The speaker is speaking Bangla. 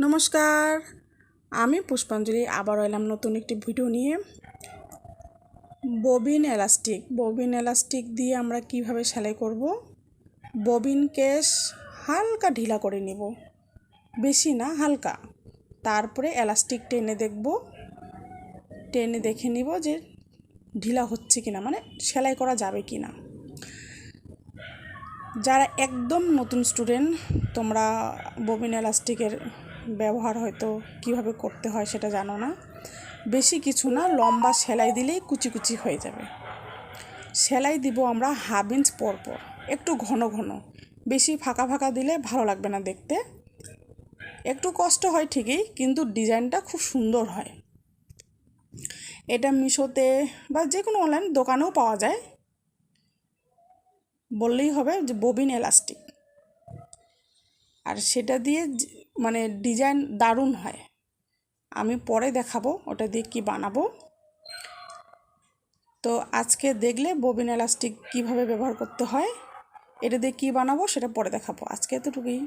নমস্কার, আমি পুষ্পাঞ্জলি আবার এলাম নতুন একটি ভিডিও নিয়ে। ববিন এলাস্টিক দিয়ে আমরা কিভাবে সেলাই করব। ববিন কেস হালকা ঢিলা করে নিব, বেশি না, হালকা। তারপরে এলাস্টিক টেনে দেখে নিব যে ঢিলা হচ্ছে কিনা, মানে সেলাই করা যাবে কিনা। যারা একদম নতুন স্টুডেন্ট, তোমরা ববিন এলাস্টিকের ব্যবহার হয়তো কিভাবে করতে হয় সেটা জানো না। বেশি কিছু না, লম্বা সেলাই দিলেই কুচি কুচি হয়ে যাবে। সেলাই দিব আমরা হাফ ইঞ্চ পর পর, একটু ঘন ঘন। বেশি ফাঁকা ফাঁকা দিলে ভালো লাগবে না দেখতে। একটু কষ্ট হয় ঠিকই, কিন্তু ডিজাইনটা খুব সুন্দর হয়। এটা মিশোতে বা যে কোনো অনলাইন দোকানেও পাওয়া যায়। বললেই হবে যে ববিন এলাস্টিক, আর সেটা দিয়ে মানে ডিজাইন দারুণ হয়। আমি পরে দেখাবো ওটা দিয়ে কি বানাবো। তো আজকে দেখলে ববিন এলাস্টিক কিভাবে ব্যবহার করতে হয়, এটা দিয়ে কি বানাবো সেটা পরে দেখাবো। আজকে এতটুকুই।